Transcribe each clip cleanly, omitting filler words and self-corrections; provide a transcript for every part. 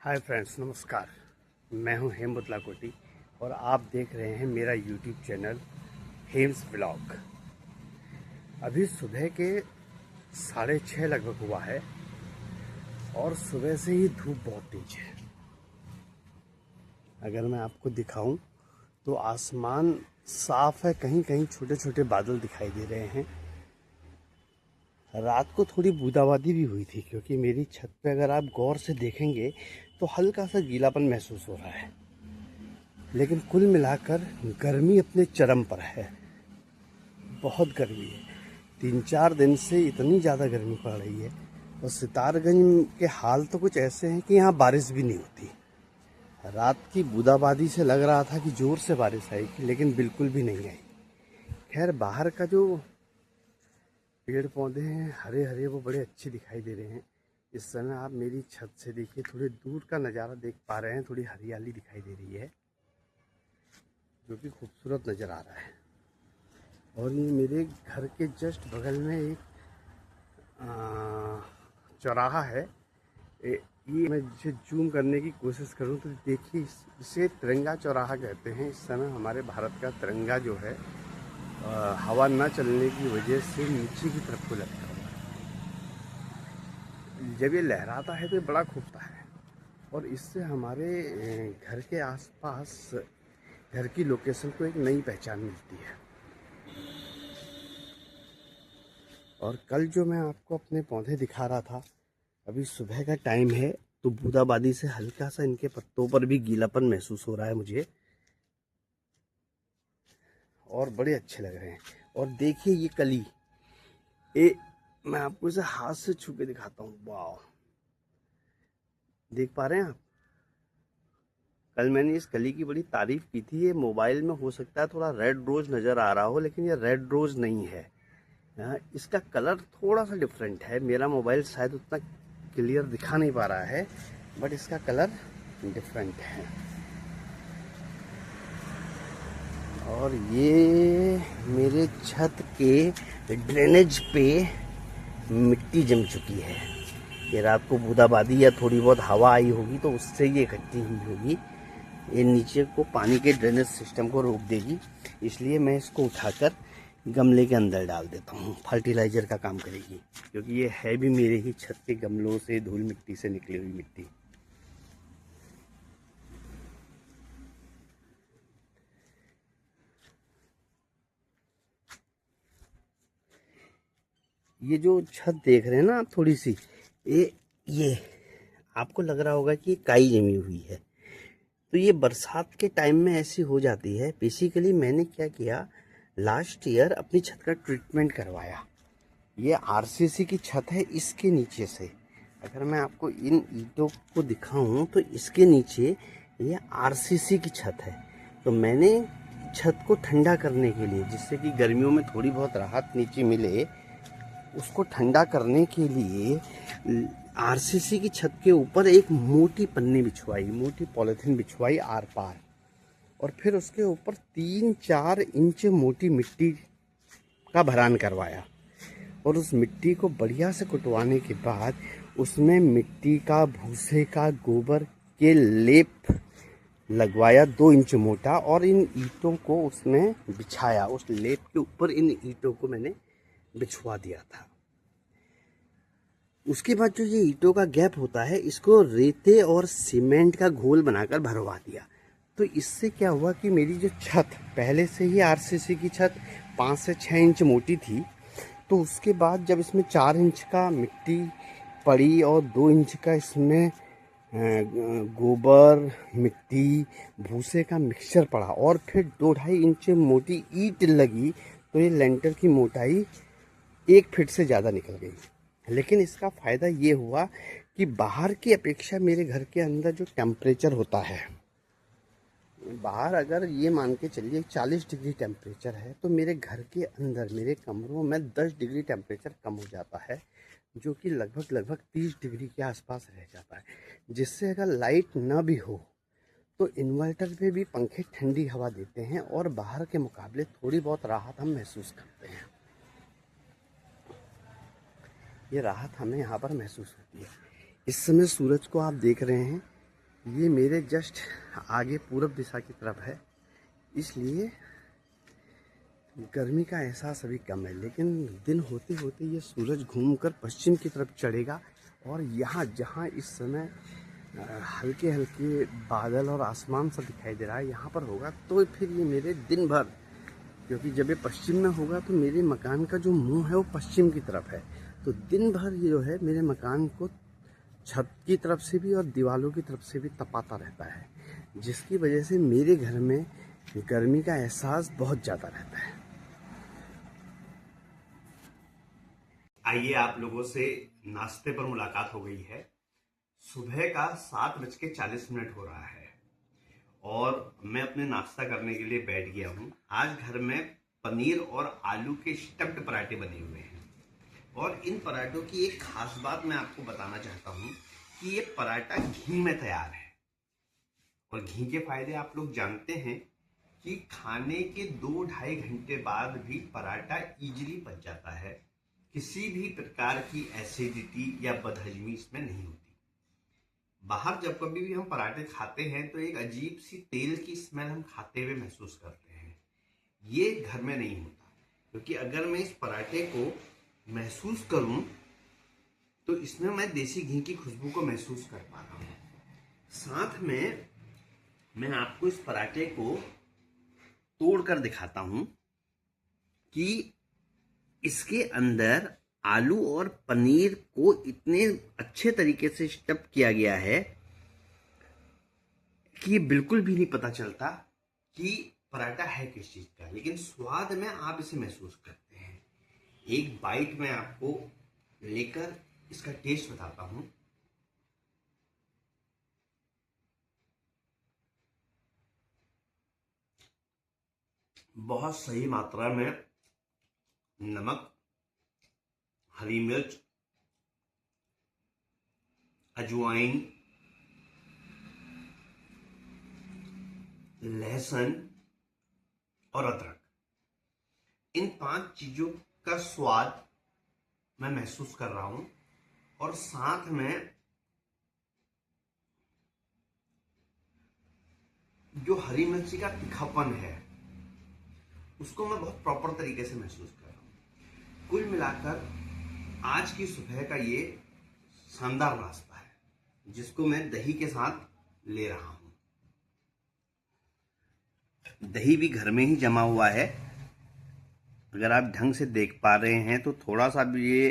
Hi friends, नमस्कार। मैं हूं हेमबुतला कोटी और आप देख रहे हैं मेरा यूट्यूब चैनल हेम्स व्लॉग। अभी सुबह के 6:30 लगभग हुआ है और सुबह से ही धूप बहुत तेज है। अगर मैं आपको दिखाऊं तो आसमान साफ है, कहीं कहीं छोटे छोटे बादल दिखाई दे रहे हैं। रात को थोड़ी बूंदाबांदी भी हुई थी, क्योंकि मेरी छत पे अगर आप गौर से देखेंगे तो हल्का सा गीलापन महसूस हो रहा है। लेकिन कुल मिलाकर गर्मी अपने चरम पर है। बहुत गर्मी है। 3-4 दिन से इतनी ज़्यादा गर्मी पड़ रही है और सितारगंज के हाल तो कुछ ऐसे हैं कि यहाँ बारिश भी नहीं होती। रात की बूंदाबांदी से लग रहा था कि ज़ोर से बारिश आएगी, लेकिन बिल्कुल भी नहीं आई। खैर, बाहर का जो पेड़ पौधे हैं हरे हरे, वो बड़े अच्छे दिखाई दे रहे हैं। इस समय आप मेरी छत से देखिए, थोड़ी दूर का नज़ारा देख पा रहे हैं। थोड़ी हरियाली दिखाई दे रही है जो कि खूबसूरत नज़र आ रहा है। और ये मेरे घर के जस्ट बगल में एक चौराहा है। ये मैं जिसे जूम करने की कोशिश करूं तो देखिए, इसे तिरंगा चौराहा कहते हैं। इस समय हमारे भारत का तिरंगा जो है हवा न चलने की वजह से नीचे की तरफ को लटका हुआ है। जब ये लहराता है तो ये बड़ा खूबता है और इससे हमारे घर के आसपास घर की लोकेशन को एक नई पहचान मिलती है। और कल जो मैं आपको अपने पौधे दिखा रहा था, अभी सुबह का टाइम है तो बूंदाबांदी से हल्का सा इनके पत्तों पर भी गीलापन महसूस हो रहा है मुझे, और बड़े अच्छे लग रहे हैं। और देखिए ये कली, मैं आपको इसे हाथ से छू के दिखाता हूँ। वाह, देख पा रहे हैं आप? कल मैंने इस कली की बड़ी तारीफ की थी। ये मोबाइल में हो सकता है थोड़ा रेड रोज नज़र आ रहा हो, लेकिन ये रेड रोज नहीं है। इसका कलर थोड़ा सा डिफरेंट है। मेरा मोबाइल शायद उतना क्लियर दिखा नहीं पा रहा है, बट इसका कलर डिफरेंट है। और ये मेरे छत के ड्रेनेज पे मिट्टी जम चुकी है। ये रात को बूंदाबांदी या थोड़ी बहुत हवा आई होगी तो उससे ये इकट्ठी हुई होगी। ये नीचे को पानी के ड्रेनेज सिस्टम को रोक देगी, इसलिए मैं इसको उठाकर गमले के अंदर डाल देता हूँ। फर्टिलाइज़र का काम करेगी, क्योंकि ये है भी मेरे ही छत के गमलों से धूल मिट्टी से निकली हुई मिट्टी। ये जो छत देख रहे हैं ना आप, थोड़ी सी ये आपको लग रहा होगा कि काई जमी हुई है। तो ये बरसात के टाइम में ऐसी हो जाती है। बेसिकली मैंने क्या किया, लास्ट ईयर अपनी छत का ट्रीटमेंट करवाया। ये आरसीसी की छत है। इसके नीचे से अगर मैं आपको इन ईंटों को दिखाऊं तो इसके नीचे ये आरसीसी की छत है। तो मैंने छत को ठंडा करने के लिए, जिससे कि गर्मियों में थोड़ी बहुत राहत नीचे मिले, उसको ठंडा करने के लिए आरसीसी की छत के ऊपर एक मोटी पन्नी बिछवाई, मोटी पॉलीथीन बिछवाई आर पार, और फिर उसके ऊपर 3-4 इंच मोटी मिट्टी का भरान करवाया। और उस मिट्टी को बढ़िया से कुटवाने के बाद उसमें मिट्टी का, भूसे का, गोबर के लेप लगवाया 2 इंच मोटा, और इन ईंटों को उसमें बिछाया। उस लेप के ऊपर इन ईंटों को मैंने बिछवा दिया था। उसके बाद जो ये ईंटों का गैप होता है, इसको रेते और सीमेंट का घोल बनाकर भरवा दिया। तो इससे क्या हुआ कि मेरी जो छत, पहले से ही आरसीसी की छत 5 से 6 इंच मोटी थी, तो उसके बाद जब इसमें 4 इंच का मिट्टी पड़ी और 2 इंच का इसमें गोबर, मिट्टी, भूसे का मिक्सचर पड़ा, और फिर 2-2.5 इंच मोटी ईंट लगी, तो ये लेंटर की मोटाई 1 फीट से ज़्यादा निकल गई। लेकिन इसका फ़ायदा ये हुआ कि बाहर की अपेक्षा मेरे घर के अंदर जो टेम्परेचर होता है, बाहर अगर ये मान के चलिए 40 डिग्री टेम्परेचर है, तो मेरे घर के अंदर, मेरे कमरों में 10 डिग्री टेम्परेचर कम हो जाता है, जो कि लगभग 30 डिग्री के आसपास रह जाता है। जिससे अगर लाइट ना भी हो तो इन्वर्टर पे भी पंखे ठंडी हवा देते हैं और बाहर के मुकाबले थोड़ी बहुत राहत हम महसूस करते हैं। ये राहत हमें यहाँ पर महसूस होती है। इस समय सूरज को आप देख रहे हैं ये मेरे जस्ट आगे पूरब दिशा की तरफ है, इसलिए गर्मी का एहसास अभी कम है। लेकिन दिन होते होते ये सूरज घूमकर पश्चिम की तरफ चढ़ेगा और यहाँ जहाँ इस समय हल्के हल्के बादल और आसमान सा दिखाई दे रहा है, यहाँ पर होगा तो फिर ये मेरे दिन भर, क्योंकि जब ये पश्चिम में होगा तो मेरे मकान का जो मुंह है वो पश्चिम की तरफ है, तो दिन भर ये जो है मेरे मकान को छत की तरफ से भी और दीवारों की तरफ से भी तपाता रहता है, जिसकी वजह से मेरे घर में गर्मी का एहसास बहुत ज़्यादा रहता है। आइए, आप लोगों से नाश्ते पर मुलाकात हो गई है। सुबह का 7:40 हो रहा है और मैं अपने नाश्ता करने के लिए बैठ गया हूँ। आज घर में पनीर और आलू के स्टफ्ड पराठे बने हुए हैं और इन पराठों की एक खास बात मैं आपको बताना चाहता हूँ कि ये पराठा घी में तैयार है और घी के फायदे आप लोग जानते हैं कि खाने के 2-2.5 घंटे बाद भी पराठा इजीली पच जाता है। किसी भी प्रकार की एसिडिटी या बदहजमी इसमें नहीं होती। बाहर जब कभी भी हम पराठे खाते हैं तो एक अजीब सी तेल की स्मेल हम खाते हुए महसूस करते हैं, ये घर में नहीं होता, क्योंकि अगर मैं इस पराठे को महसूस करूं तो इसमें मैं देसी घी की खुशबू को महसूस कर पा रहा हूं। साथ में मैं आपको इस पराठे को तोड़कर दिखाता हूं कि इसके अंदर आलू और पनीर को इतने अच्छे तरीके से स्टफ किया गया है कि ये बिल्कुल भी नहीं पता चलता कि पराठा है किस चीज का, लेकिन स्वाद में आप इसे महसूस करते हैं। एक बाइट में आपको लेकर इसका टेस्ट बताता हूं। बहुत सही मात्रा में नमक, हरी मिर्च, अजवाइन, लहसुन और अदरक, इन 5 चीजों का स्वाद मैं महसूस कर रहा हूं और साथ में जो हरी मिर्ची का तीखापन है उसको मैं बहुत प्रॉपर तरीके से महसूस कर रहा हूं। कुल मिलाकर आज की सुबह का ये शानदार नाश्ता है जिसको मैं दही के साथ ले रहा हूं। दही भी घर में ही जमा हुआ है, अगर आप ढंग से देख पा रहे हैं तो थोड़ा सा भी ये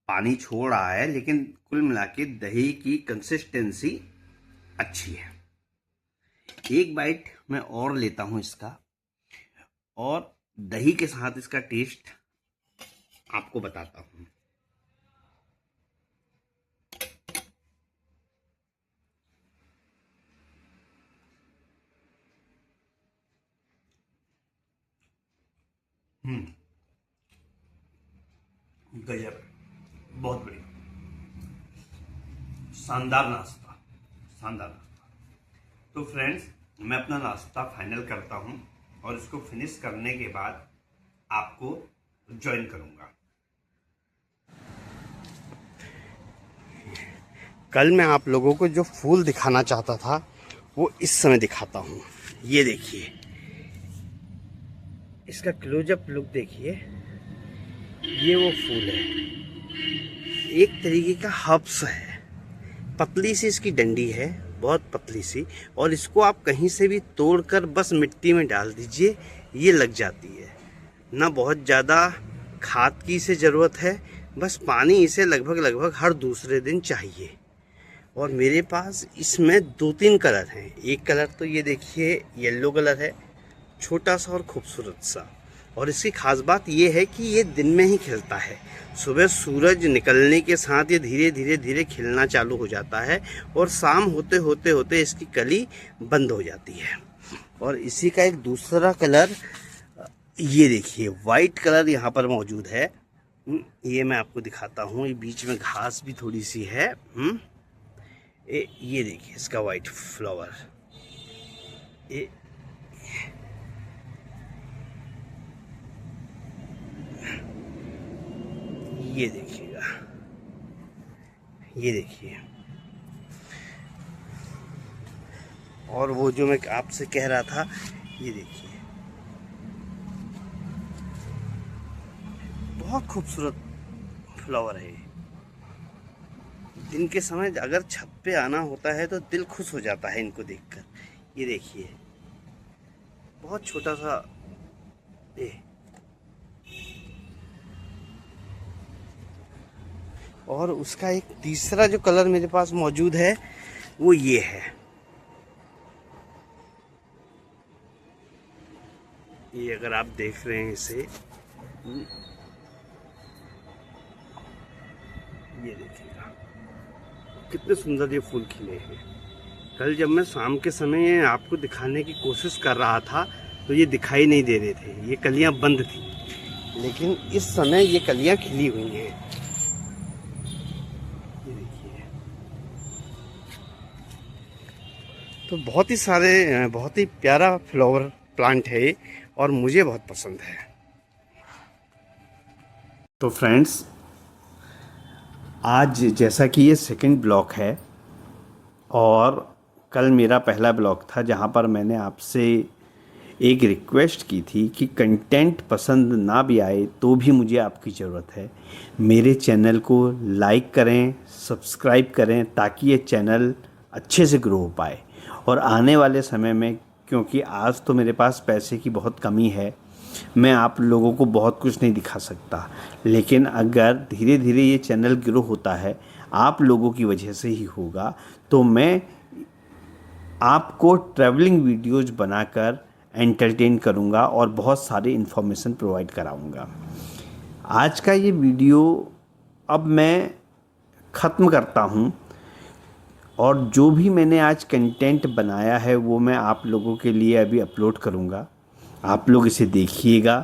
पानी छोड़ रहा है, लेकिन कुल मिला के दही की कंसिस्टेंसी अच्छी है। एक बाइट मैं और लेता हूं इसका और दही के साथ इसका टेस्ट आपको बताता हूं। गजब, बहुत बढ़िया, शानदार नाश्ता, शानदार नाश्ता। तो फ्रेंड्स, मैं अपना नाश्ता फाइनल करता हूं और इसको फिनिश करने के बाद आपको ज्वाइन करूंगा। कल मैं आप लोगों को जो फूल दिखाना चाहता था वो इस समय दिखाता हूँ। ये देखिए, इसका क्लोजअप लुक देखिए, ये वो फूल है, एक तरीके का हर्ब्स है, पतली सी इसकी डंडी है, बहुत पतली सी, और इसको आप कहीं से भी तोड़कर बस मिट्टी में डाल दीजिए, ये लग जाती है। ना बहुत ज़्यादा खाद की इसे ज़रूरत है, बस पानी इसे लगभग हर दूसरे दिन चाहिए। और मेरे पास इसमें 2-3 कलर हैं। एक कलर तो ये देखिए येलो कलर है, छोटा सा और खूबसूरत सा, और इसकी खास बात ये है कि ये दिन में ही खिलता है। सुबह सूरज निकलने के साथ ये धीरे धीरे खिलना चालू हो जाता है और शाम होते इसकी कली बंद हो जाती है। और इसी का एक दूसरा कलर ये देखिए, वाइट कलर यहाँ पर मौजूद है। ये मैं आपको दिखाता हूँ, ये बीच में घास भी थोड़ी सी है। ये देखिए इसका वाइट फ्लावर, ये देखिएगा, ये देखिए, और वो जो मैं आपसे कह रहा था, ये देखिए बहुत खूबसूरत फ्लावर है। दिन के समय अगर छत पे आना होता है तो दिल खुश हो जाता है इनको देखकर। ये देखिए बहुत छोटा सा ये, और उसका एक तीसरा जो कलर मेरे पास मौजूद है वो ये है। ये अगर आप देख रहे हैं इसे, ये देखिएगा कितने सुंदर ये फूल खिले हैं। कल जब मैं शाम के समय आपको दिखाने की कोशिश कर रहा था तो ये दिखाई नहीं दे रहे थे, ये कलियां बंद थी, लेकिन इस समय ये कलियां खिली हुई हैं। ये देखिए, तो बहुत ही सारे, बहुत ही प्यारा फ्लावर प्लांट है और मुझे बहुत पसंद है। तो फ्रेंड्स, आज जैसा कि ये सेकंड ब्लॉग है और कल मेरा पहला ब्लॉग था जहाँ पर मैंने आपसे एक रिक्वेस्ट की थी कि कंटेंट पसंद ना भी आए तो भी मुझे आपकी ज़रूरत है, मेरे चैनल को लाइक करें, सब्सक्राइब करें ताकि ये चैनल अच्छे से ग्रो हो पाए। और आने वाले समय में, क्योंकि आज तो मेरे पास पैसे की बहुत कमी है, मैं आप लोगों को बहुत कुछ नहीं दिखा सकता, लेकिन अगर धीरे धीरे ये चैनल ग्रो होता है, आप लोगों की वजह से ही होगा, तो मैं आपको ट्रैवलिंग वीडियोज़ बनाकर एंटरटेन करूंगा और बहुत सारे इन्फॉर्मेशन प्रोवाइड कराऊंगा। आज का ये वीडियो अब मैं ख़त्म करता हूं, और जो भी मैंने आज कंटेंट बनाया है वो मैं आप लोगों के लिए अभी अपलोड करूंगा। आप लोग इसे देखिएगा,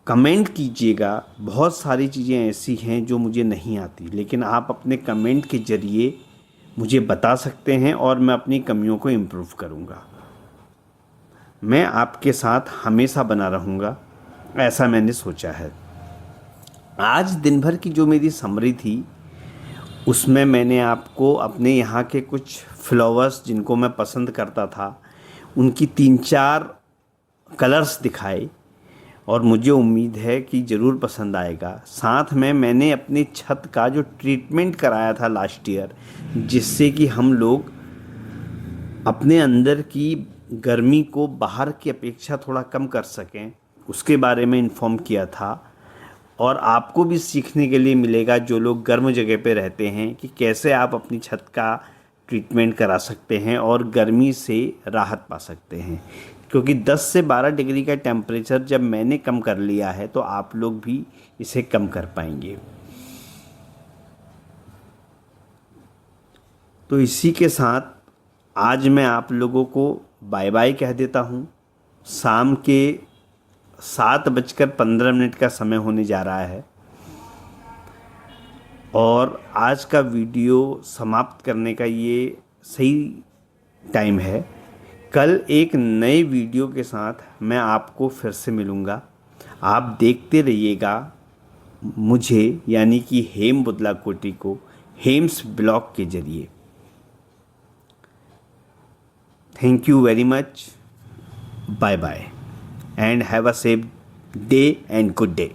कमेंट कीजिएगा। बहुत सारी चीज़ें ऐसी हैं जो मुझे नहीं आती, लेकिन आप अपने कमेंट के ज़रिए मुझे बता सकते हैं और मैं अपनी कमियों को इम्प्रूव करूंगा। मैं आपके साथ हमेशा बना रहूँगा, ऐसा मैंने सोचा है। आज दिन भर की जो मेरी समरी थी उसमें मैंने आपको अपने यहाँ के कुछ फ्लावर्स जिनको मैं पसंद करता था उनकी 3-4 कलर्स दिखाए, और मुझे उम्मीद है कि ज़रूर पसंद आएगा। साथ में मैंने अपनी छत का जो ट्रीटमेंट कराया था लास्ट ईयर, जिससे कि हम लोग अपने अंदर की गर्मी को बाहर की अपेक्षा थोड़ा कम कर सकें, उसके बारे में इन्फॉर्म किया था। और आपको भी सीखने के लिए मिलेगा, जो लोग गर्म जगह पे रहते हैं, कि कैसे आप अपनी छत का ट्रीटमेंट करा सकते हैं और गर्मी से राहत पा सकते हैं। क्योंकि 10 से 12 डिग्री का टेम्परेचर जब मैंने कम कर लिया है तो आप लोग भी इसे कम कर पाएंगे। तो इसी के साथ आज मैं आप लोगों को बाय बाय कह देता हूँ। शाम के 7:15 का समय होने जा रहा है और आज का वीडियो समाप्त करने का ये सही टाइम है। कल एक नए वीडियो के साथ मैं आपको फिर से मिलूँगा। आप देखते रहिएगा मुझे, यानी कि हेम बुदलाकोटी को, हेम्स ब्लॉग के ज़रिए। Thank you very much. Bye bye and have a safe day and good day.